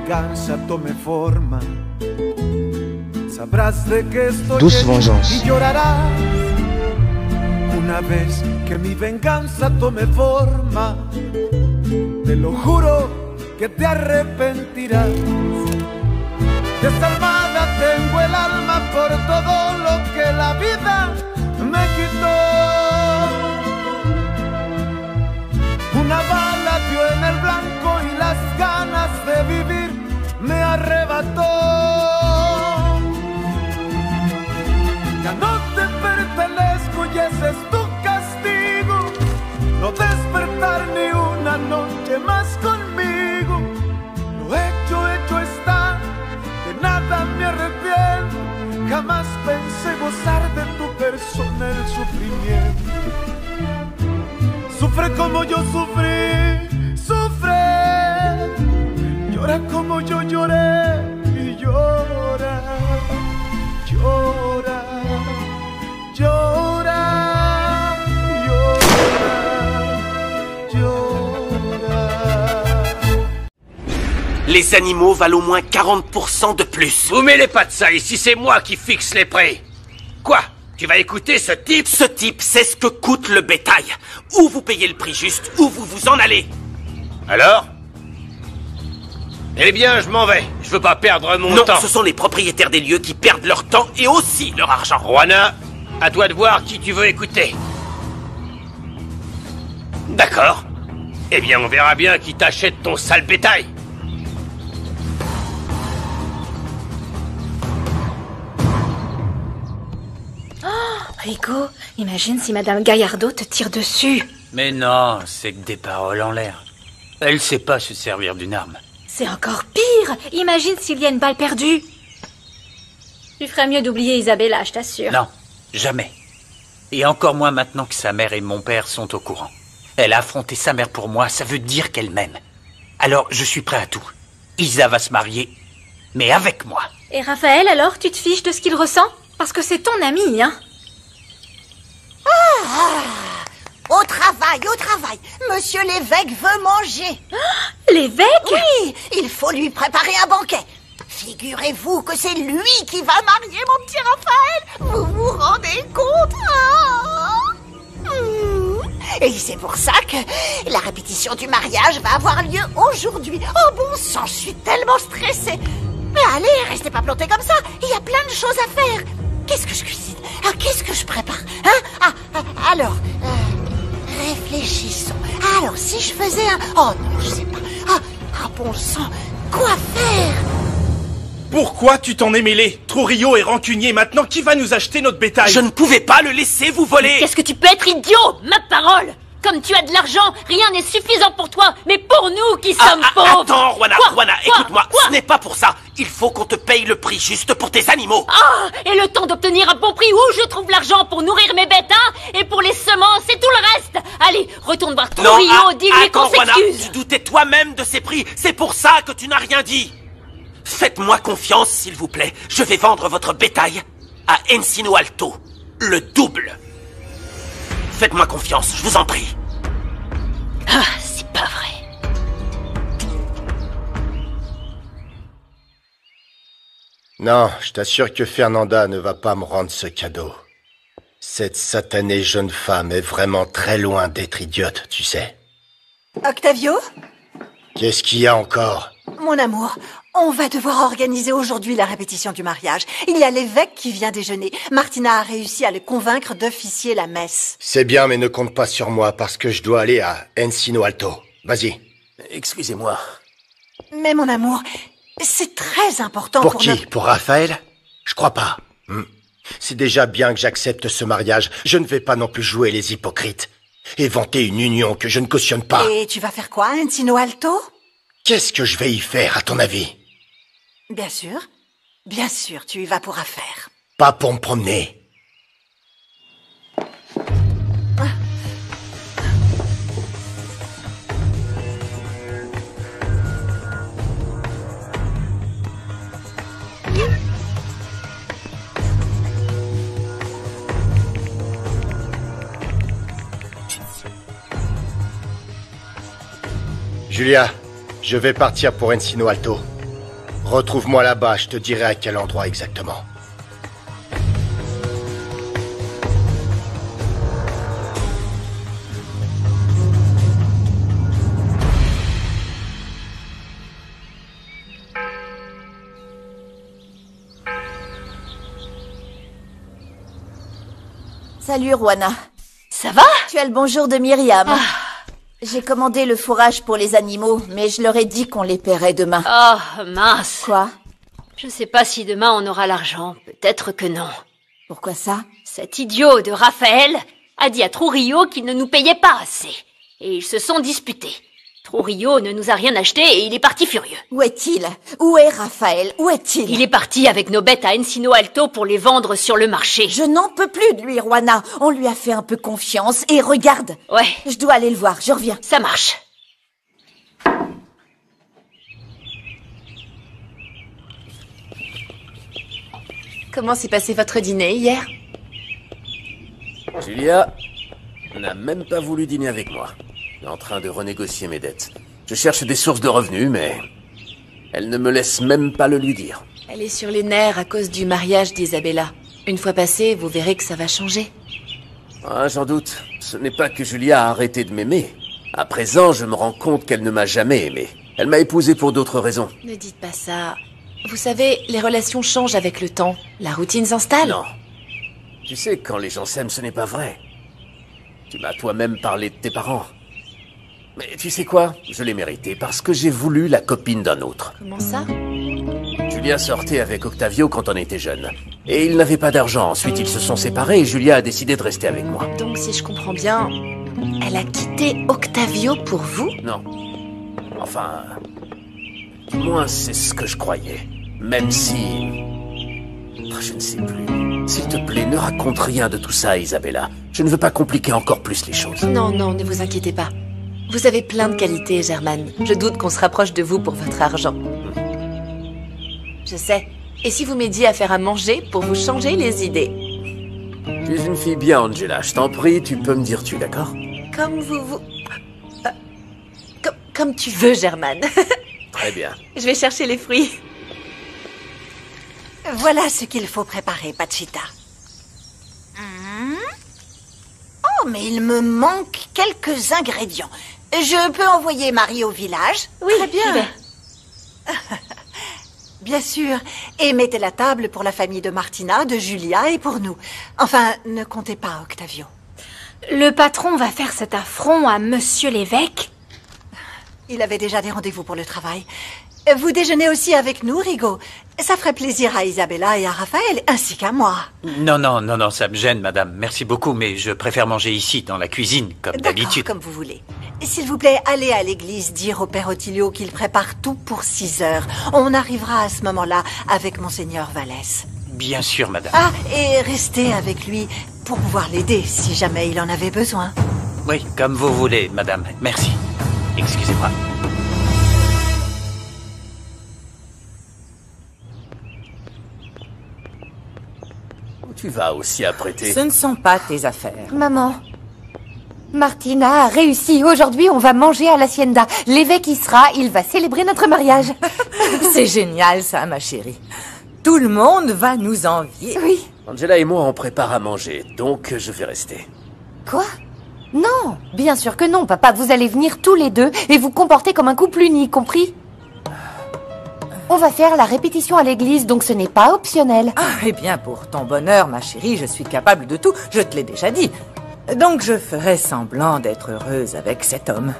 venganza tome forma, sabrás de qué estoy Douce vengeance. y llorarás. Una vez que mi venganza tome forma, te lo juro que te arrepentirás. Desalmada tengo el alma por todo lo que la vida me quitó. Una bala dio en el blanco y las ganas de vivir me arrebató. Ya no te pertenezco y ese es tu castigo, no despertar ni una noche más conmigo. Lo hecho está, de nada me arrepiento. Jamás pensé gozar de tu persona el sufrimiento. Sufre como yo sufrí, sufre. Llora como yo lloré y llora, llora, llora, llora, llora. Les animaux valent au moins 40% de plus. Vous mêlez pas de ça, ici c'est moi qui fixe les prix. Quoi? Tu vas écouter ce type? Ce type sait ce que coûte le bétail. Ou vous payez le prix juste, ou vous vous en allez. Alors? Eh bien, je m'en vais. Je veux pas perdre mon temps. Non, ce sont les propriétaires des lieux qui perdent leur temps et aussi leur argent. Juana, à toi de voir qui tu veux écouter. D'accord. Eh bien, on verra bien qui t'achète ton sale bétail. Rico, imagine si Madame Gaillardeau te tire dessus. Mais non, c'est que des paroles en l'air. Elle sait pas se servir d'une arme. C'est encore pire. Imagine s'il y a une balle perdue. Tu ferais mieux d'oublier Isabella, je t'assure. Non, jamais. Et encore moins maintenant que sa mère et mon père sont au courant. Elle a affronté sa mère pour moi, ça veut dire qu'elle m'aime. Alors, je suis prêt à tout. Isa va se marier, mais avec moi. Et Raphaël, alors, tu te fiches de ce qu'il ressent? Parce que c'est ton ami, hein? Au travail, au travail. Monsieur l'évêque veut manger. L'évêque? Oui, il faut lui préparer un banquet. Figurez-vous que c'est lui qui va marier mon petit Raphaël. Vous vous rendez compte? Et c'est pour ça que la répétition du mariage va avoir lieu aujourd'hui. Oh bon sang, je suis tellement stressée. Mais allez, restez pas plantés comme ça. Il y a plein de choses à faire. Qu'est-ce que je cuisine? Qu'est-ce que je prépare? Alors, réfléchissons. Alors, si je faisais un... Oh non, je sais pas. Bon sang, quoi faire? Pourquoi tu t'en es mêlé? Trorio est rancunier, maintenant qui va nous acheter notre bétail? Je ne pouvais pas le laisser vous voler. Qu'est-ce que tu peux être idiot? Ma parole! Comme tu as de l'argent, rien n'est suffisant pour toi, mais pour nous qui sommes pauvres. Attends, Juana, écoute-moi, ce n'est pas pour ça. Il faut qu'on te paye le prix juste pour tes animaux. Et le temps d'obtenir un bon prix, où je trouve l'argent pour nourrir mes bêtes, hein? Et pour les semences et tout le reste. Allez, retourne voir Trorio, dis-lui qu'on s'excuse. Tu doutais toi-même de ces prix, c'est pour ça que tu n'as rien dit. Faites-moi confiance, s'il vous plaît. Je vais vendre votre bétail à Encino Alto, le double. Faites-moi confiance, je vous en prie. C'est pas vrai. Non, je t'assure que Fernanda ne va pas me rendre ce cadeau. Cette satanée jeune femme est vraiment très loin d'être idiote, tu sais. Octavio? Qu'est-ce qu'il y a encore? Mon amour, on va devoir organiser aujourd'hui la répétition du mariage. Il y a l'évêque qui vient déjeuner. Martina a réussi à le convaincre d'officier la messe. C'est bien, mais ne compte pas sur moi parce que je dois aller à Encino Alto. Vas-y. Excusez-moi. Mais mon amour, c'est très important pour qui? notre... Pour Raphaël? Je crois pas. C'est déjà bien que j'accepte ce mariage. Je ne vais pas non plus jouer les hypocrites et vanter une union que je ne cautionne pas. Et tu vas faire quoi, Encino Alto? Qu'est-ce que je vais y faire, à ton avis? Bien sûr, tu y vas pour affaire. Pas pour me promener. Julia, je vais partir pour Encino Alto. Retrouve-moi là-bas, je te dirai à quel endroit exactement. Salut, Rwana. Ça va? Tu as le bonjour de Myriam. J'ai commandé le fourrage pour les animaux, mais je leur ai dit qu'on les paierait demain. Oh, mince. Quoi? Je sais pas si demain on aura l'argent. Peut-être que non. Pourquoi ça? Cet idiot de Raphaël a dit à Trujillo qu'il ne nous payait pas assez. Et ils se sont disputés. Trujillo ne nous a rien acheté et il est parti furieux. Où est-il? Où est Raphaël? Où est-il? Il est parti avec nos bêtes à Encino Alto pour les vendre sur le marché. Je n'en peux plus de lui, Rwana. On lui a fait un peu confiance et regarde. Ouais. Je dois aller le voir, je reviens. Ça marche. Comment s'est passé votre dîner hier? Julia n'a même pas voulu dîner avec moi. Elle est en train de renégocier mes dettes. Je cherche des sources de revenus, mais elle ne me laisse même pas le lui dire. Elle est sur les nerfs à cause du mariage d'Isabella. Une fois passé, vous verrez que ça va changer. Ah, j'en doute. Ce n'est pas que Julia a arrêté de m'aimer. À présent, je me rends compte qu'elle ne m'a jamais aimé. Elle m'a épousé pour d'autres raisons. Ne dites pas ça. Vous savez, les relations changent avec le temps. La routine s'installe. Non. Tu sais, quand les gens s'aiment, ce n'est pas vrai. Tu m'as toi-même parlé de tes parents. Mais tu sais quoi? Je l'ai mérité parce que j'ai voulu la copine d'un autre. Comment ça? Julia sortait avec Octavio quand on était jeune. Et ils n'avaient pas d'argent. Ensuite, ils se sont séparés et Julia a décidé de rester avec moi. Donc, si je comprends bien, elle a quitté Octavio pour vous? Non. Enfin... du moins, c'est ce que je croyais. Même si... je ne sais plus. S'il te plaît, ne raconte rien de tout ça, Isabella. Je ne veux pas compliquer encore plus les choses. Non, non, ne vous inquiétez pas. Vous avez plein de qualités, Germaine. Je doute qu'on se rapproche de vous pour votre argent. Je sais. Et si vous m'aidiez à faire à manger pour vous changer les idées? Tu es une fille bien, Angela. Je t'en prie, tu peux me dire tu, d'accord? Comme vous... Comme tu veux, Germaine. Très bien. Je vais chercher les fruits. Voilà ce qu'il faut préparer, Pachita. Oh, mais il me manque quelques ingrédients. Je peux envoyer Marie au village? Oui, très bien. Bien sûr. Et mettez la table pour la famille de Martina, de Julia et pour nous. Enfin, ne comptez pas, Octavio. Le patron va faire cet affront à monsieur l'évêque? Il avait déjà des rendez-vous pour le travail. Vous déjeunez aussi avec nous, Rigo. Ça ferait plaisir à Isabella et à Raphaël, ainsi qu'à moi. Non, ça me gêne, madame. Merci beaucoup, mais je préfère manger ici, dans la cuisine, comme d'habitude. Comme vous voulez. S'il vous plaît, allez à l'église dire au père Ottilio qu'il prépare tout pour 6 heures. On arrivera à ce moment-là avec monseigneur Vallès. Bien sûr, madame. Ah, et restez avec lui pour pouvoir l'aider si jamais il en avait besoin. Oui, comme vous voulez, madame. Merci. Excusez-moi. Tu vas aussi apprêter. Ce ne sont pas tes affaires. Maman, Martina a réussi. Aujourd'hui, on va manger à l'hacienda. L'évêque y sera, il va célébrer notre mariage. C'est génial ça, ma chérie. Tout le monde va nous envier. Oui. Angela et moi, on prépare à manger, donc je vais rester. Quoi? Non, bien sûr que non, papa. Vous allez venir tous les deux et vous comporter comme un couple uni, compris? On va faire la répétition à l'église, donc ce n'est pas optionnel. Ah, eh bien, pour ton bonheur, ma chérie, je suis capable de tout. Je te l'ai déjà dit. Donc, je ferai semblant d'être heureuse avec cet homme.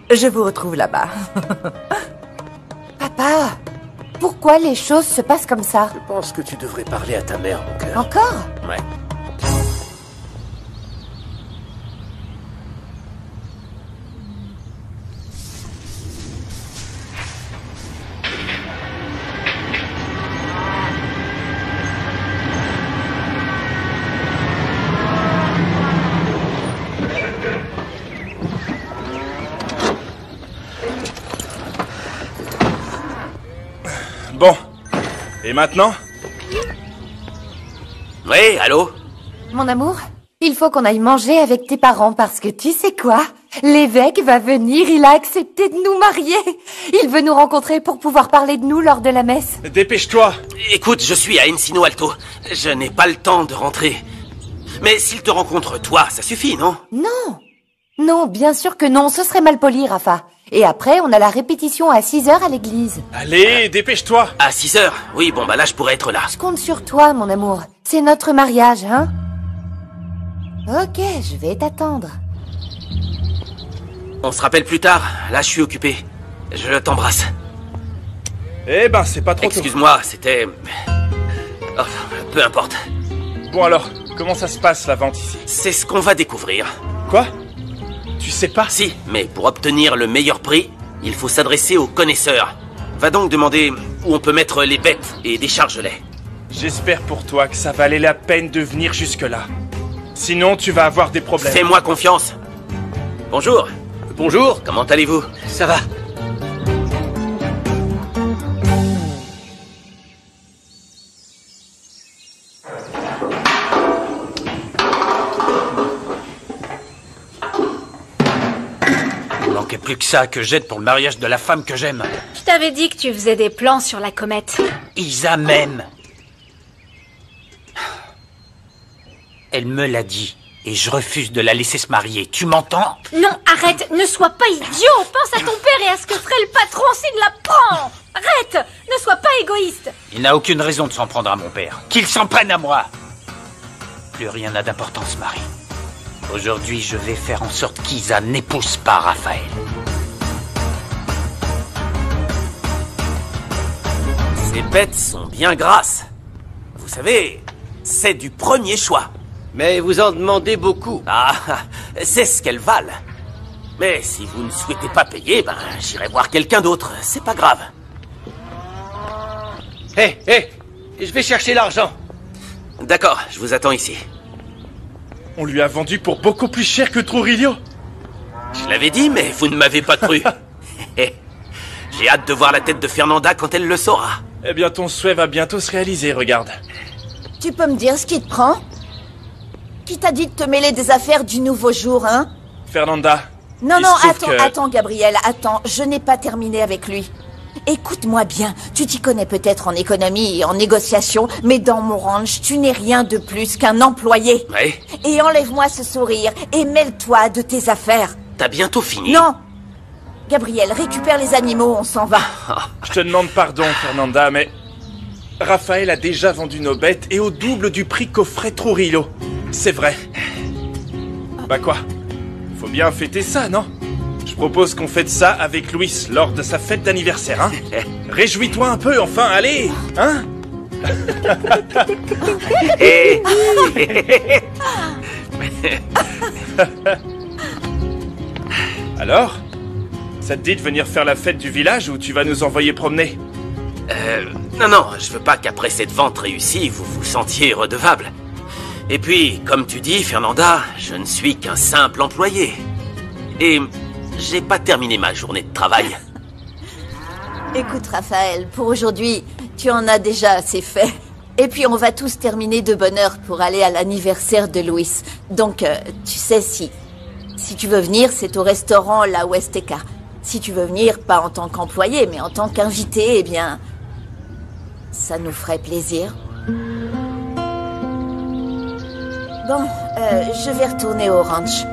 Je vous retrouve là-bas. Papa, pourquoi les choses se passent comme ça? Je pense que tu devrais parler à ta mère, mon cœur. Encore? Ouais. Bon. Et maintenant? Oui, allô? Mon amour, il faut qu'on aille manger avec tes parents parce que tu sais quoi? L'évêque va venir, il a accepté de nous marier. Il veut nous rencontrer pour pouvoir parler de nous lors de la messe. Dépêche-toi. Écoute, je suis à Encino Alto. Je n'ai pas le temps de rentrer. Mais s'il te rencontre toi, ça suffit, non? Non. Non, bien sûr que non, ce serait mal poli, Rafa. Et après, on a la répétition à 6h à l'église. Allez, dépêche-toi. À 6h? Oui, bon, bah là, je pourrais être là. Je compte sur toi, mon amour. C'est notre mariage, hein? Ok, je vais t'attendre. On se rappelle plus tard. Là, je suis occupé. Je t'embrasse. Eh ben, c'est pas trop tôt. Excuse-moi, c'était... Oh, peu importe. Bon alors, comment ça se passe la vente ici? C'est ce qu'on va découvrir. Quoi? Tu sais pas? Si, mais pour obtenir le meilleur prix, il faut s'adresser aux connaisseurs. Va donc demander où on peut mettre les bêtes et décharge-les. J'espère pour toi que ça valait la peine de venir jusque-là. Sinon, tu vas avoir des problèmes. Fais-moi confiance. Bonjour. Bonjour. Comment allez-vous? Ça va. Il manquait plus que ça que j'aide pour le mariage de la femme que j'aime. Je t'avais dit que tu faisais des plans sur la comète. Isa m'aime. Elle me l'a dit. Et je refuse de la laisser se marier. Tu m'entends? Non, arrête, ne sois pas idiot. Pense à ton père et à ce que ferait le patron s'il la prend. Arrête, ne sois pas égoïste. Il n'a aucune raison de s'en prendre à mon père. Qu'il s'en prenne à moi. Plus rien n'a d'importance, Marie. Aujourd'hui, je vais faire en sorte qu'Isa n'épouse pas Raphaël. Ces bêtes sont bien grasses. Vous savez, c'est du premier choix. Mais vous en demandez beaucoup. Ah, c'est ce qu'elles valent. Mais si vous ne souhaitez pas payer, ben, j'irai voir quelqu'un d'autre. C'est pas grave. Hé, je vais chercher l'argent. D'accord, je vous attends ici. On lui a vendu pour beaucoup plus cher que Trujillo. Je l'avais dit, mais vous ne m'avez pas cru. J'ai hâte de voir la tête de Fernanda quand elle le saura. Eh bien, ton souhait va bientôt se réaliser, regarde. Tu peux me dire ce qui te prend? Qui t'a dit de te mêler des affaires du nouveau jour, hein? Fernanda. Non, attends, Gabriel, attends, je n'ai pas terminé avec lui. Écoute-moi bien, tu t'y connais peut-être en économie et en négociation, mais dans mon ranch, tu n'es rien de plus qu'un employé. Oui. Et enlève-moi ce sourire et mêle-toi de tes affaires. T'as bientôt fini. Non. Gabriel, récupère les animaux, on s'en va. Je te demande pardon, Fernanda, mais... Raphaël a déjà vendu nos bêtes et au double du prix qu'offrait Trujillo. C'est vrai. Bah quoi? Faut bien fêter ça, non? Je propose qu'on fête ça avec Luis lors de sa fête d'anniversaire, hein? Réjouis-toi un peu, enfin, allez! Hein? Alors? Ça te dit de venir faire la fête du village ou tu vas nous envoyer promener? Non, je veux pas qu'après cette vente réussie, vous vous sentiez redevable. Et puis, comme tu dis, Fernanda, je ne suis qu'un simple employé. Et j'ai pas terminé ma journée de travail. Écoute, Raphaël, pour aujourd'hui, tu en as déjà assez fait. Et puis, on va tous terminer de bonne heure pour aller à l'anniversaire de Luis. Donc, tu sais, si tu veux venir, c'est au restaurant La Huasteca. Si tu veux venir, pas en tant qu'employé, mais en tant qu'invité, eh bien, ça nous ferait plaisir. Bon, je vais retourner au ranch.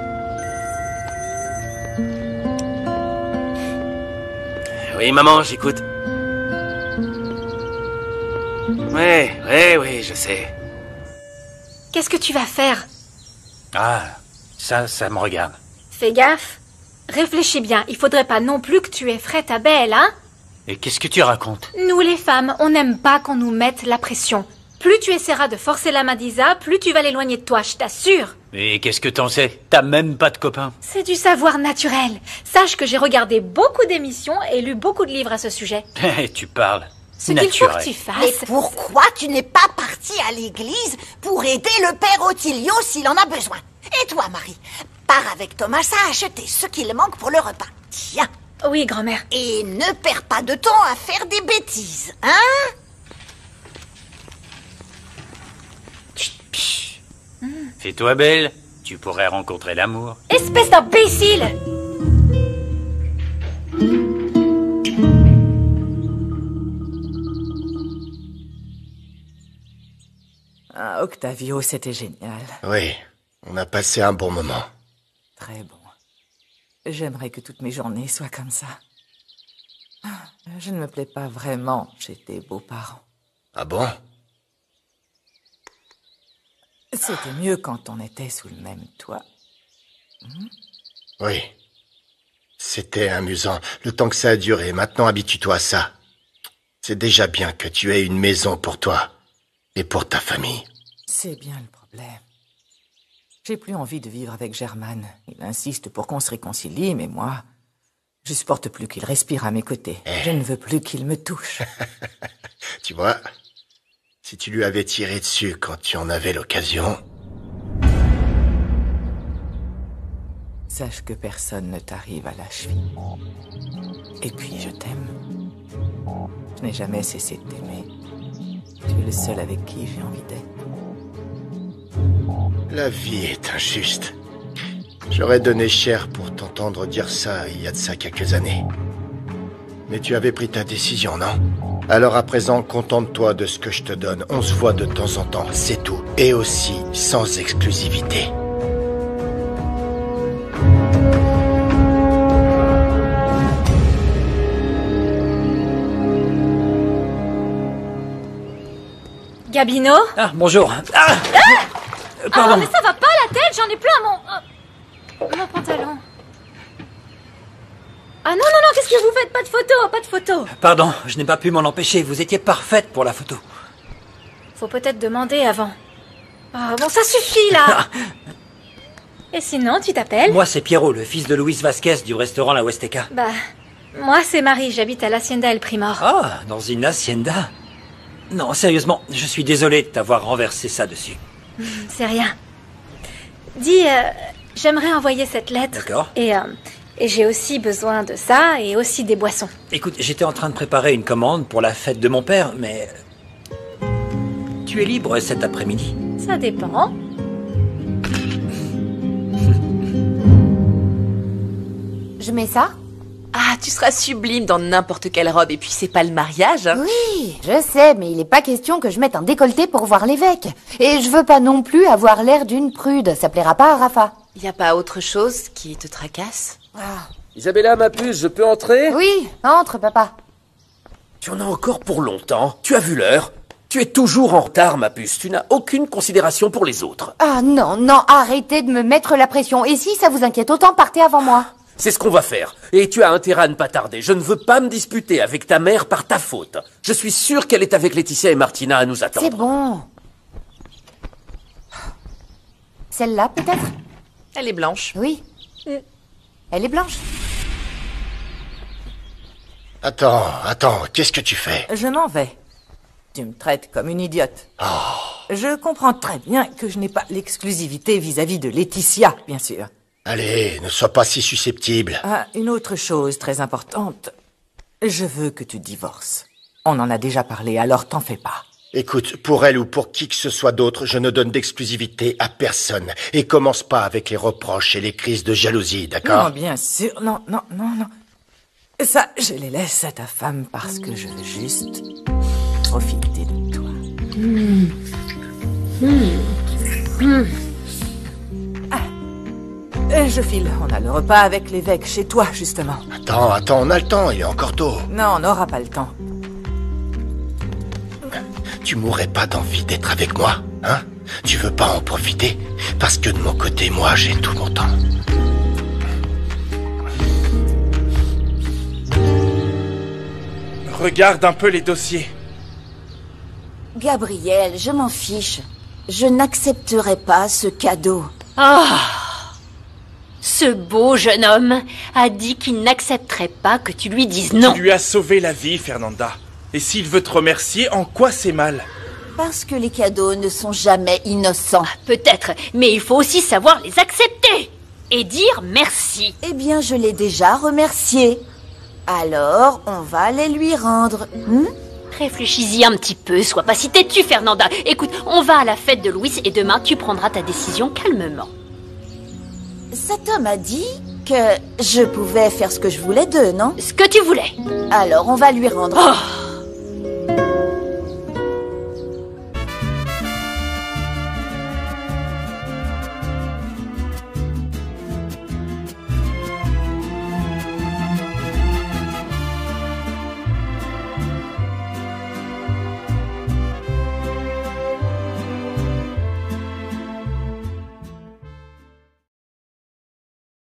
Oui, maman, j'écoute. Oui, je sais. Qu'est-ce que tu vas faire? Ah, ça me regarde. Fais gaffe. Réfléchis bien, il faudrait pas non plus que tu effraies ta belle, hein? Et qu'est-ce que tu racontes? Nous les femmes, on n'aime pas qu'on nous mette la pression. Plus tu essaieras de forcer la main d'Isa, plus tu vas l'éloigner de toi, je t'assure. Et qu'est-ce que t'en sais? T'as même pas de copain. C'est du savoir naturel. Sache que j'ai regardé beaucoup d'émissions et lu beaucoup de livres à ce sujet. Tu parles. Ce qu'il faut que tu fasses... Mais pourquoi tu n'es pas partie à l'église pour aider le père Otilio s'il en a besoin? Et toi, Marie, pars avec Thomas à acheter ce qu'il manque pour le repas. Tiens. Oui, grand-mère. Et ne perds pas de temps à faire des bêtises, hein? Fais-toi belle, tu pourrais rencontrer l'amour. Espèce d'imbécile! Octavio, c'était génial. Oui, on a passé un bon moment. Très bon. J'aimerais que toutes mes journées soient comme ça. Je ne me plais pas vraiment chez tes beaux-parents. Ah bon? C'était mieux quand on était sous le même toit. Oui. C'était amusant. Le temps que ça a duré. Maintenant, habitue-toi à ça. C'est déjà bien que tu aies une maison pour toi. Et pour ta famille. C'est bien le problème. J'ai plus envie de vivre avec Germain. Il insiste pour qu'on se réconcilie, mais moi, je supporte plus qu'il respire à mes côtés. Je ne veux plus qu'il me touche. Tu vois, si tu lui avais tiré dessus quand tu en avais l'occasion... Sache que personne ne t'arrive à la cheville. Et puis, je t'aime. Je n'ai jamais cessé de t'aimer. Tu es le seul avec qui j'ai envie d'être. La vie est injuste. J'aurais donné cher pour t'entendre dire ça il y a de ça quelques années. Mais tu avais pris ta décision, non? Alors à présent, contente-toi de ce que je te donne. On se voit de temps en temps, c'est tout. Et aussi, sans exclusivité. Gabino? Ah, bonjour. Ah Pardon. Mais ça va pas la tête, j'en ai plein mon pantalon. Ah non, qu'est-ce que vous faites? Pas de photo. Pardon, je n'ai pas pu m'en empêcher. Vous étiez parfaite pour la photo. Faut peut-être demander avant. Ah bon, ça suffit là. Et sinon, tu t'appelles? Moi, c'est Pierrot, le fils de Luis Vasquez du restaurant La Huasteca. Bah, moi c'est Marie, j'habite à l'Hacienda El Primor. Ah, dans une hacienda? Non, sérieusement, je suis désolé de t'avoir renversé ça dessus. C'est rien. Dis, j'aimerais envoyer cette lettre. D'accord. Et j'ai aussi besoin de ça et aussi des boissons. Écoute, j'étais en train de préparer une commande pour la fête de mon père, mais... Tu es libre cet après-midi? Ça dépend. Je mets ça? Ah, tu seras sublime dans n'importe quelle robe, et puis c'est pas le mariage. Oui, je sais, mais il n'est pas question que je mette un décolleté pour voir l'évêque. Et je veux pas non plus avoir l'air d'une prude, ça plaira pas à Rafa. Y a pas autre chose qui te tracasse? Isabella, ma puce, je peux entrer? Oui, entre, papa. Tu en as encore pour longtemps. Tu as vu l'heure? Tu es toujours en retard, ma puce. Tu n'as aucune considération pour les autres. Ah non, arrêtez de me mettre la pression. Et si ça vous inquiète autant, partez avant moi. C'est ce qu'on va faire. Et tu as intérêt à ne pas tarder. Je ne veux pas me disputer avec ta mère par ta faute. Je suis sûr qu'elle est avec Laetitia et Martina à nous attendre. C'est bon. Celle-là, peut-être? Elle est blanche. Oui. Elle est blanche. Attends, qu'est-ce que tu fais? Je m'en vais. Tu me traites comme une idiote. Je comprends très bien que je n'ai pas l'exclusivité vis-à-vis de Laetitia, bien sûr. Allez, ne sois pas si susceptible. Ah, une autre chose très importante. Je veux que tu divorces. On en a déjà parlé, alors t'en fais pas. Écoute, pour elle ou pour qui que ce soit d'autre, je ne donne d'exclusivité à personne. Et commence pas avec les reproches et les crises de jalousie, d'accord? Non, bien sûr. Non. Ça, je les laisse à ta femme parce que je veux juste profiter de toi. Je file. On a le repas avec l'évêque chez toi, justement. Attends, on a le temps, il est encore tôt. Non, on n'aura pas le temps. Tu mourrais pas d'envie d'être avec moi, hein? Tu veux pas en profiter? Parce que de mon côté, moi, j'ai tout mon temps. Regarde un peu les dossiers. Gabriel, je m'en fiche. Je n'accepterai pas ce cadeau. Ce beau jeune homme a dit qu'il n'accepterait pas que tu lui dises non. Tu lui as sauvé la vie, Fernanda. Et s'il veut te remercier, en quoi c'est mal? Parce que les cadeaux ne sont jamais innocents. Peut-être, mais il faut aussi savoir les accepter. Et dire merci. Eh bien, je l'ai déjà remercié. Alors, on va les lui rendre. Réfléchis-y un petit peu, sois pas si têtue, Fernanda. Écoute, on va à la fête de Louis et demain, tu prendras ta décision calmement. Cet homme a dit que je pouvais faire ce que je voulais d'eux, non? Ce que tu voulais. Alors, on va lui rendre.